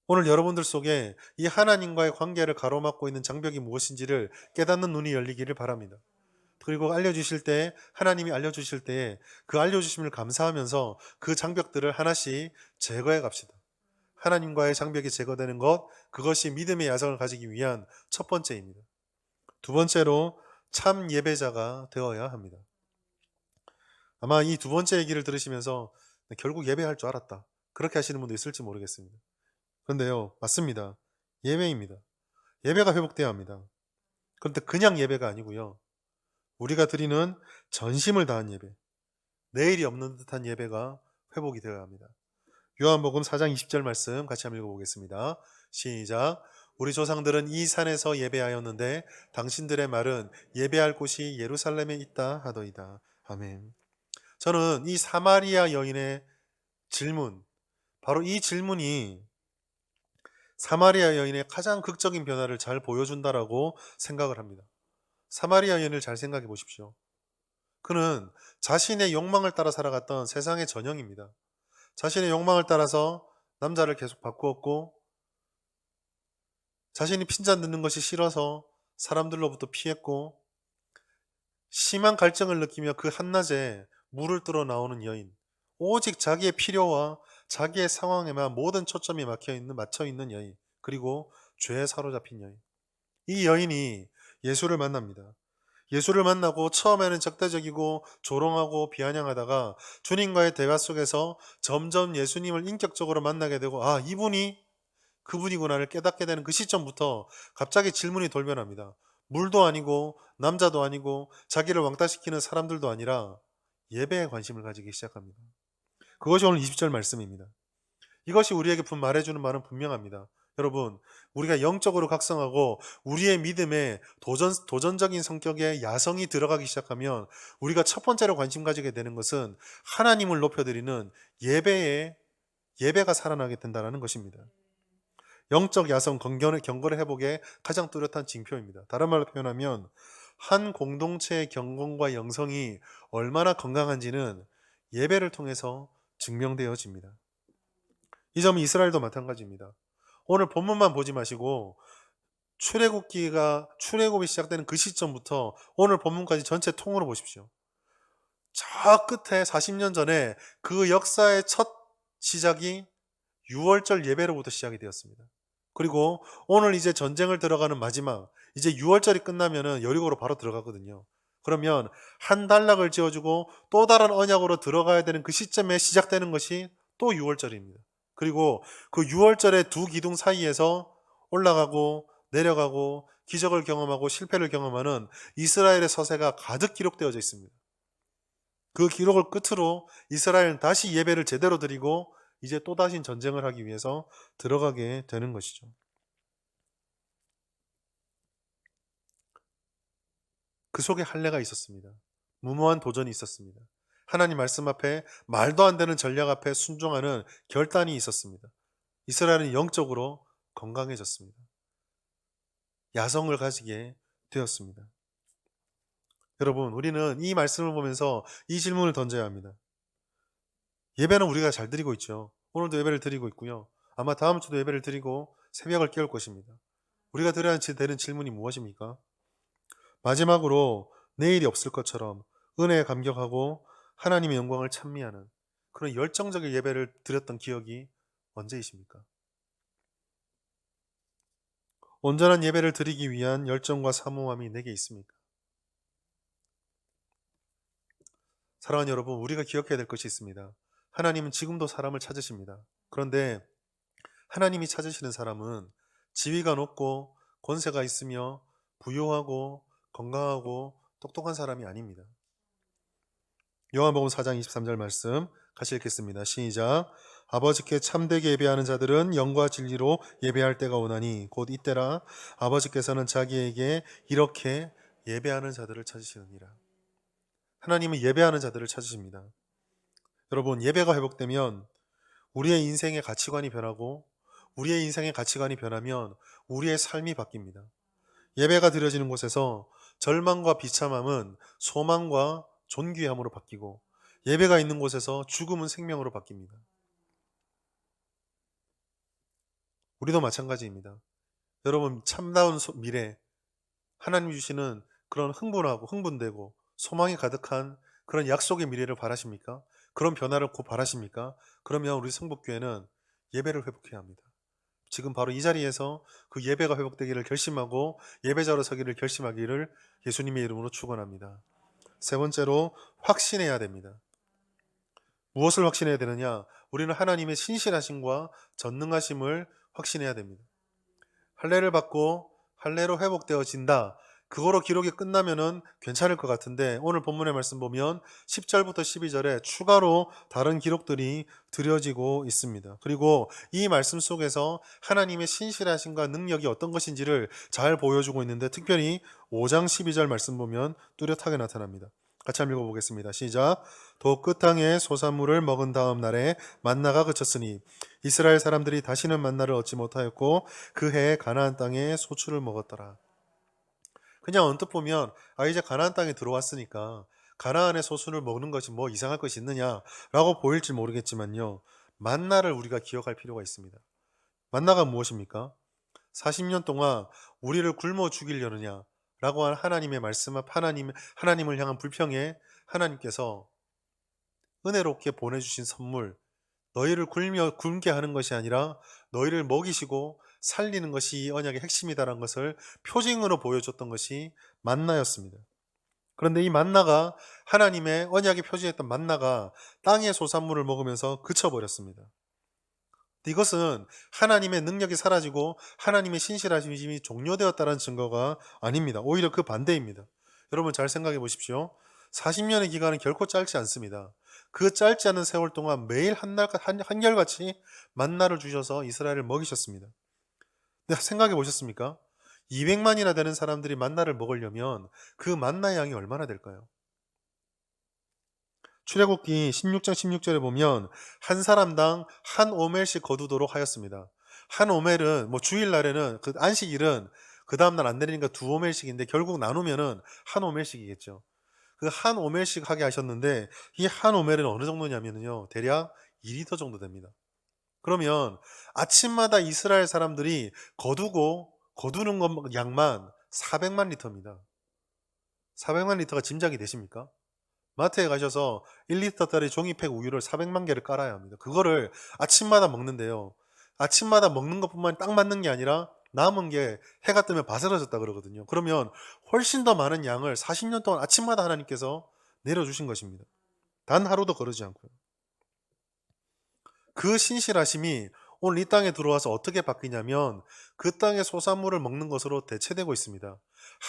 Speaker 1: 오늘 여러분들 속에 이 하나님과의 관계를 가로막고 있는 장벽이 무엇인지를 깨닫는 눈이 열리기를 바랍니다. 그리고 알려주실 때, 하나님이 알려주실 때에 그 알려주심을 감사하면서 그 장벽들을 하나씩 제거해 갑시다. 하나님과의 장벽이 제거되는 것, 그것이 믿음의 야성을 가지기 위한 첫 번째입니다. 두 번째로 참 예배자가 되어야 합니다. 아마 이 두 번째 얘기를 들으시면서 결국 예배할 줄 알았다, 그렇게 하시는 분도 있을지 모르겠습니다. 그런데요, 맞습니다. 예배입니다. 예배가 회복되어야 합니다. 그런데 그냥 예배가 아니고요, 우리가 드리는 전심을 다한 예배, 내일이 없는 듯한 예배가 회복이 되어야 합니다. 요한복음 4장 20절 말씀 같이 한번 읽어보겠습니다. 시작. 우리 조상들은 이 산에서 예배하였는데 당신들의 말은 예배할 곳이 예루살렘에 있다 하더이다. 아멘. 저는 이 사마리아 여인의 질문, 바로 이 질문이 사마리아 여인의 가장 극적인 변화를 잘 보여준다라고 생각을 합니다. 사마리아 여인을 잘 생각해 보십시오. 그는 자신의 욕망을 따라 살아갔던 세상의 전형입니다. 자신의 욕망을 따라서 남자를 계속 바꾸었고, 자신이 핀잔 듣는 것이 싫어서 사람들로부터 피했고, 심한 갈증을 느끼며 그 한낮에 물을 뚫어 나오는 여인, 오직 자기의 필요와 자기의 상황에만 모든 초점이 맞춰 있는 여인, 그리고 죄에 사로잡힌 여인. 이 여인이 예수를 만납니다. 예수를 만나고 처음에는 적대적이고 조롱하고 비아냥하다가 주님과의 대화 속에서 점점 예수님을 인격적으로 만나게 되고, 아, 이분이 그분이구나를 깨닫게 되는 그 시점부터 갑자기 질문이 돌변합니다. 물도 아니고 남자도 아니고 자기를 왕따시키는 사람들도 아니라 예배에 관심을 가지기 시작합니다. 그것이 오늘 20절 말씀입니다. 이것이 우리에게 말해주는 말은 분명합니다. 여러분, 우리가 영적으로 각성하고 우리의 믿음에 도전적인 성격의 야성이 들어가기 시작하면 우리가 첫 번째로 관심 가지게 되는 것은 하나님을 높여드리는 예배가 살아나게 된다는 것입니다. 영적 야성 경건의 회복의 가장 뚜렷한 징표입니다. 다른 말로 표현하면 한 공동체의 경건과 영성이 얼마나 건강한지는 예배를 통해서 증명되어집니다. 이 점은 이스라엘도 마찬가지입니다. 오늘 본문만 보지 마시고 출애굽이 시작되는 그 시점부터 오늘 본문까지 전체 통으로 보십시오. 저 끝에 40년 전에 그 역사의 첫 시작이 6월절 예배로부터 시작이 되었습니다. 그리고 오늘 이제 전쟁을 들어가는 마지막, 이제 6월절이 끝나면은 여리고로 바로 들어가거든요. 그러면 한 단락을 지어주고 또 다른 언약으로 들어가야 되는 그 시점에 시작되는 것이 또 6월절입니다. 그리고 그 6월절의 두 기둥 사이에서 올라가고 내려가고 기적을 경험하고 실패를 경험하는 이스라엘의 서세가 가득 기록되어져 있습니다. 그 기록을 끝으로 이스라엘은 다시 예배를 제대로 드리고 이제 또다시 전쟁을 하기 위해서 들어가게 되는 것이죠. 그 속에 할례가 있었습니다. 무모한 도전이 있었습니다. 하나님 말씀 앞에 말도 안 되는 전략 앞에 순종하는 결단이 있었습니다. 이스라엘은 영적으로 건강해졌습니다. 야성을 가지게 되었습니다. 여러분, 우리는 이 말씀을 보면서 이 질문을 던져야 합니다. 예배는 우리가 잘 드리고 있죠. 오늘도 예배를 드리고 있고요. 아마 다음 주도 예배를 드리고 새벽을 깨울 것입니다. 우리가 드려야 되는 질문이 무엇입니까? 마지막으로 내일이 없을 것처럼 은혜에 감격하고 하나님의 영광을 찬미하는 그런 열정적인 예배를 드렸던 기억이 언제이십니까? 온전한 예배를 드리기 위한 열정과 사모함이 내게 있습니까? 사랑하는 여러분, 우리가 기억해야 될 것이 있습니다. 하나님은 지금도 사람을 찾으십니다. 그런데 하나님이 찾으시는 사람은 지위가 높고 권세가 있으며 부유하고 건강하고 똑똑한 사람이 아닙니다. 요한복음 4장 23절 말씀 같이 읽겠습니다. 시작. 아버지께 참되게 예배하는 자들은 영과 진리로 예배할 때가 오나니 곧 이때라. 아버지께서는 자기에게 이렇게 예배하는 자들을 찾으시느니라. 하나님은 예배하는 자들을 찾으십니다. 여러분, 예배가 회복되면 우리의 인생의 가치관이 변하고 우리의 인생의 가치관이 변하면 우리의 삶이 바뀝니다. 예배가 드려지는 곳에서 절망과 비참함은 소망과 존귀함으로 바뀌고, 예배가 있는 곳에서 죽음은 생명으로 바뀝니다. 우리도 마찬가지입니다. 여러분, 참다운 미래, 하나님 주시는 그런 흥분하고 흥분되고 소망이 가득한 그런 약속의 미래를 바라십니까? 그런 변화를 곧 바라십니까? 그러면 우리 성북교회는 예배를 회복해야 합니다. 지금 바로 이 자리에서 그 예배가 회복되기를 결심하고 예배자로 서기를 결심하기를 예수님의 이름으로 축원합니다. 세 번째로, 확신해야 됩니다. 무엇을 확신해야 되느냐? 우리는 하나님의 신실하심과 전능하심을 확신해야 됩니다. 할례를 받고 할례로 회복되어진다, 그거로 기록이 끝나면은 괜찮을 것 같은데, 오늘 본문의 말씀 보면 10절부터 12절에 추가로 다른 기록들이 드려지고 있습니다. 그리고 이 말씀 속에서 하나님의 신실하심과 능력이 어떤 것인지를 잘 보여주고 있는데, 특별히 5장 12절 말씀 보면 뚜렷하게 나타납니다. 같이 한번 읽어보겠습니다. 시작. 도 끝땅에 소산물을 먹은 다음 날에 만나가 그쳤으니 이스라엘 사람들이 다시는 만나를 얻지 못하였고 그 해에 가나안 땅에 소출을 먹었더라. 그냥 언뜻 보면 이제 가나안 땅에 들어왔으니까 가나안의 소순을 먹는 것이 뭐 이상할 것이 있느냐라고 보일지 모르겠지만요, 만나를 우리가 기억할 필요가 있습니다. 만나가 무엇입니까? 40년 동안 우리를 굶어 죽이려느냐라고 한 하나님의 말씀 앞 하나님을 향한 불평에 하나님께서 은혜롭게 보내주신 선물, 너희를 굶게 하는 것이 아니라 너희를 먹이시고 살리는 것이 이 언약의 핵심이다라는 것을 표징으로 보여줬던 것이 만나였습니다. 그런데 이 만나가, 하나님의 언약의 표징했던 만나가 땅의 소산물을 먹으면서 그쳐버렸습니다. 이것은 하나님의 능력이 사라지고 하나님의 신실하심이 종료되었다는 증거가 아닙니다. 오히려 그 반대입니다. 여러분 잘 생각해 보십시오. 40년의 기간은 결코 짧지 않습니다. 그 짧지 않은 세월 동안 매일 한결같이 만나를 주셔서 이스라엘을 먹이셨습니다. 근데 생각해 보셨습니까? 200만이나 되는 사람들이 만나를 먹으려면 그 만나의 양이 얼마나 될까요? 출애굽기 16장 16절에 보면 한 사람당 한 오멜씩 거두도록 하였습니다. 한 오멜은 주일날에는 그 안식일은 그 다음날 안 내리니까 두 오멜씩인데 결국 나누면은 한 오멜씩이겠죠. 그 한 오멜씩 하게 하셨는데, 이 한 오멜은 어느 정도냐면요, 대략 2리터 정도 됩니다. 그러면 아침마다 이스라엘 사람들이 거두는 것 양만 400만 리터입니다. 400만 리터가 짐작이 되십니까? 마트에 가셔서 1리터짜리 종이팩 우유를 400만 개를 깔아야 합니다. 그거를 아침마다 먹는데요, 아침마다 먹는 것뿐만 딱 맞는 게 아니라 남은 게 해가 뜨면 바스러졌다 그러거든요. 그러면 훨씬 더 많은 양을 40년 동안 아침마다 하나님께서 내려주신 것입니다. 단 하루도 거르지 않고요. 그 신실하심이 오늘 이 땅에 들어와서 어떻게 바뀌냐면 그 땅의 소산물을 먹는 것으로 대체되고 있습니다.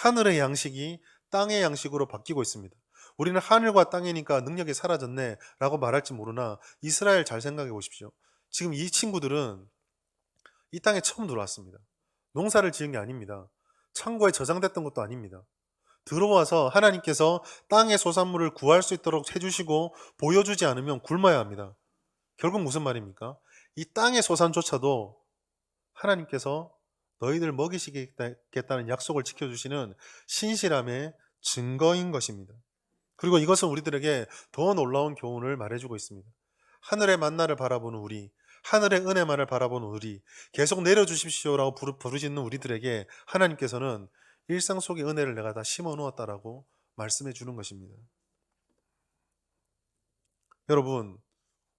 Speaker 1: 하늘의 양식이 땅의 양식으로 바뀌고 있습니다. 우리는 하늘과 땅이니까 능력이 사라졌네 라고 말할지 모르나, 이스라엘 잘 생각해 보십시오. 지금 이 친구들은 이 땅에 처음 들어왔습니다. 농사를 지은 게 아닙니다. 창고에 저장됐던 것도 아닙니다. 들어와서 하나님께서 땅의 소산물을 구할 수 있도록 해주시고 보여주지 않으면 굶어야 합니다. 결국 무슨 말입니까? 이 땅의 소산조차도 하나님께서 너희들 먹이시겠다는 약속을 지켜주시는 신실함의 증거인 것입니다. 그리고 이것은 우리들에게 더 놀라운 교훈을 말해주고 있습니다. 하늘의 만나를 바라보는 우리, 하늘의 은혜만을 바라보는 우리, 계속 내려주십시오라고 부르짖는 우리들에게 하나님께서는 일상 속의 은혜를 내가 다 심어 놓았다라고 말씀해 주는 것입니다. 여러분,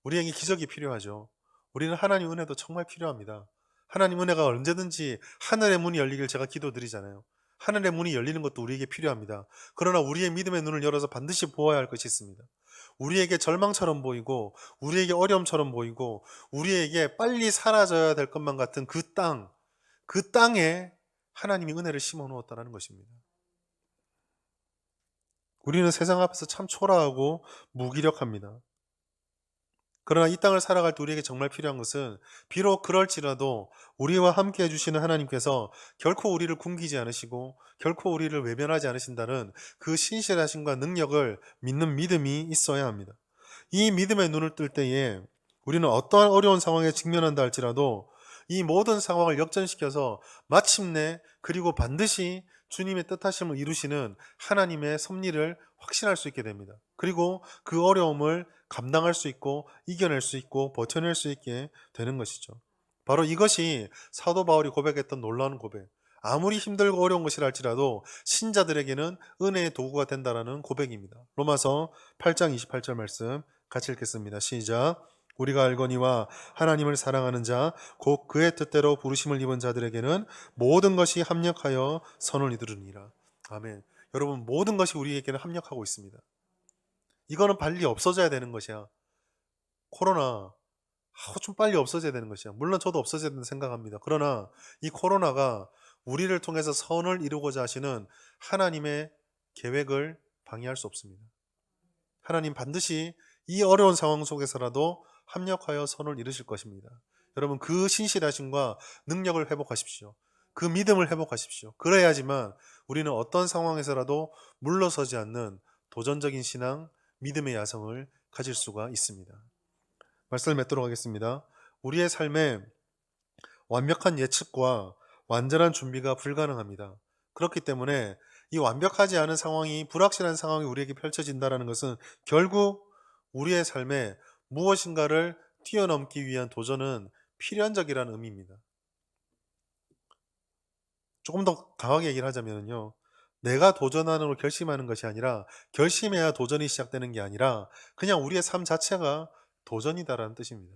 Speaker 1: 우리에게 기적이 필요하죠. 우리는 하나님 은혜도 정말 필요합니다. 하나님 은혜가 언제든지 하늘의 문이 열리길 제가 기도드리잖아요. 하늘의 문이 열리는 것도 우리에게 필요합니다. 그러나 우리의 믿음의 눈을 열어서 반드시 보아야 할 것이 있습니다. 우리에게 절망처럼 보이고 우리에게 어려움처럼 보이고 우리에게 빨리 사라져야 될 것만 같은 그 땅에 하나님이 은혜를 심어 놓았다는 것입니다. 우리는 세상 앞에서 참 초라하고 무기력합니다. 그러나 이 땅을 살아갈 때 우리에게 정말 필요한 것은, 비록 그럴지라도 우리와 함께 해주시는 하나님께서 결코 우리를 굶기지 않으시고 결코 우리를 외면하지 않으신다는 그 신실하심과 능력을 믿는 믿음이 있어야 합니다. 이 믿음의 눈을 뜰 때에 우리는 어떠한 어려운 상황에 직면한다 할지라도 이 모든 상황을 역전시켜서 마침내 그리고 반드시 주님의 뜻하심을 이루시는 하나님의 섭리를 확신할 수 있게 됩니다. 그리고 그 어려움을 감당할 수 있고 이겨낼 수 있고 버텨낼 수 있게 되는 것이죠. 바로 이것이 사도 바울이 고백했던 놀라운 고백. 아무리 힘들고 어려운 것이라 할지라도 신자들에게는 은혜의 도구가 된다라는 고백입니다. 로마서 8장 28절 말씀 같이 읽겠습니다. 시작. 우리가 알거니와 하나님을 사랑하는 자 곧 그의 뜻대로 부르심을 입은 자들에게는 모든 것이 합력하여 선을 이루느니라. 아멘. 여러분, 모든 것이 우리에게는 합력하고 있습니다. 이거는 빨리 없어져야 되는 것이야. 코로나 좀 빨리 없어져야 되는 것이야. 물론 저도 없어져야 된다고 생각합니다. 그러나 이 코로나가 우리를 통해서 선을 이루고자 하시는 하나님의 계획을 방해할 수 없습니다. 하나님 반드시 이 어려운 상황 속에서라도 합력하여 선을 이루실 것입니다. 여러분, 그 신실하심과 능력을 회복하십시오. 그 믿음을 회복하십시오. 그래야지만 우리는 어떤 상황에서라도 물러서지 않는 도전적인 신앙, 믿음의 야성을 가질 수가 있습니다. 말씀을 맺도록 하겠습니다. 우리의 삶에 완벽한 예측과 완전한 준비가 불가능합니다. 그렇기 때문에 이 완벽하지 않은 상황이, 불확실한 상황이 우리에게 펼쳐진다는 것은 결국 우리의 삶에 무엇인가를 뛰어넘기 위한 도전은 필연적이라는 의미입니다. 조금 더 강하게 얘기를 하자면요, 내가 도전하는 걸 결심하는 것이 아니라, 결심해야 도전이 시작되는 게 아니라 그냥 우리의 삶 자체가 도전이다라는 뜻입니다.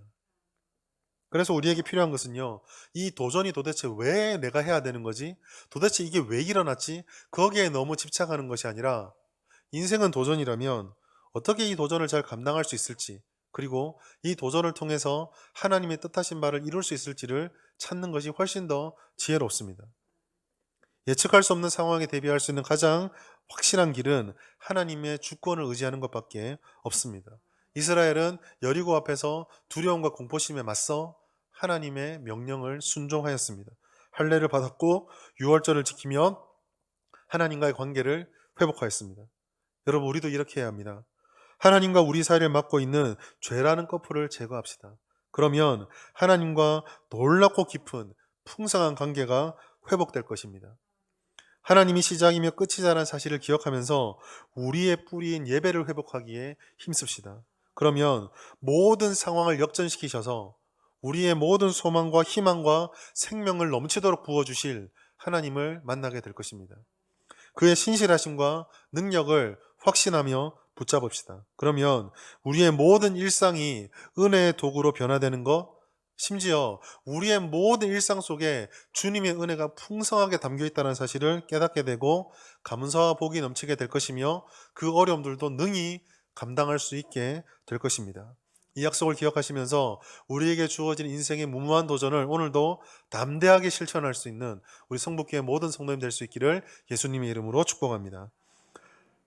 Speaker 1: 그래서 우리에게 필요한 것은요, 이 도전이 도대체 왜 내가 해야 되는 거지? 도대체 이게 왜 일어났지? 거기에 너무 집착하는 것이 아니라, 인생은 도전이라면 어떻게 이 도전을 잘 감당할 수 있을지, 그리고 이 도전을 통해서 하나님의 뜻하신 바를 이룰 수 있을지를 찾는 것이 훨씬 더 지혜롭습니다. 예측할 수 없는 상황에 대비할 수 있는 가장 확실한 길은 하나님의 주권을 의지하는 것밖에 없습니다. 이스라엘은 여리고 앞에서 두려움과 공포심에 맞서 하나님의 명령을 순종하였습니다. 할례를 받았고 유월절을 지키며 하나님과의 관계를 회복하였습니다. 여러분, 우리도 이렇게 해야 합니다. 하나님과 우리 사이를 막고 있는 죄라는 커플을 제거합시다. 그러면 하나님과 놀랍고 깊은 풍성한 관계가 회복될 것입니다. 하나님이 시작이며 끝이라는 사실을 기억하면서 우리의 뿌리인 예배를 회복하기에 힘씁시다. 그러면 모든 상황을 역전시키셔서 우리의 모든 소망과 희망과 생명을 넘치도록 부어주실 하나님을 만나게 될 것입니다. 그의 신실하심과 능력을 확신하며 붙잡읍시다. 그러면 우리의 모든 일상이 은혜의 도구로 변화되는 것, 심지어 우리의 모든 일상 속에 주님의 은혜가 풍성하게 담겨 있다는 사실을 깨닫게 되고 감사와 복이 넘치게 될 것이며 그 어려움들도 능히 감당할 수 있게 될 것입니다. 이 약속을 기억하시면서 우리에게 주어진 인생의 무모한 도전을 오늘도 담대하게 실천할 수 있는 우리 성북교회 모든 성도님 될 수 있기를 예수님의 이름으로 축복합니다.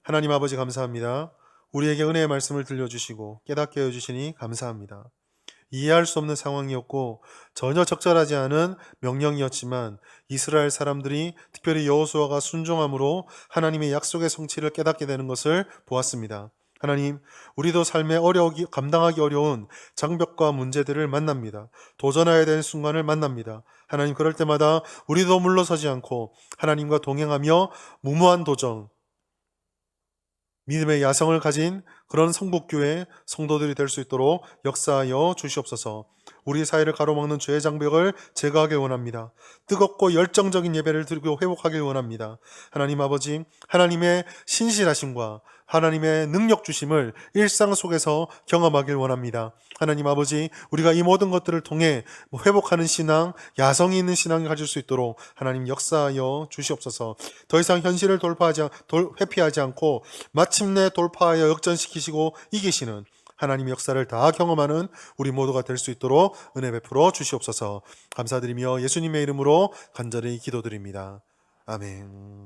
Speaker 1: 하나님 아버지, 감사합니다. 우리에게 은혜의 말씀을 들려주시고 깨닫게 해주시니 감사합니다. 이해할 수 없는 상황이었고 전혀 적절하지 않은 명령이었지만 이스라엘 사람들이 특별히 여호수아가 순종함으로 하나님의 약속의 성취를 깨닫게 되는 것을 보았습니다. 하나님, 우리도 삶에 감당하기 어려운 장벽과 문제들을 만납니다. 도전해야 되는 순간을 만납니다. 하나님, 그럴 때마다 우리도 물러서지 않고 하나님과 동행하며 무모한 도전, 믿음의 야성을 가진 그런 성북교회 성도들이 될 수 있도록 역사하여 주시옵소서. 우리 사회를 가로막는 죄의 장벽을 제거하길 원합니다. 뜨겁고 열정적인 예배를 드리고 회복하길 원합니다. 하나님 아버지, 하나님의 신실하심과 하나님의 능력 주심을 일상 속에서 경험하길 원합니다. 하나님 아버지, 우리가 이 모든 것들을 통해 회복하는 신앙, 야성이 있는 신앙을 가질 수 있도록 하나님 역사하여 주시옵소서. 더 이상 현실을 회피하지 않고 마침내 돌파하여 역전시키시고 이기시는 하나님의 역사를 다 경험하는 우리 모두가 될 수 있도록 은혜 베풀어 주시옵소서. 감사드리며 예수님의 이름으로 간절히 기도드립니다. 아멘.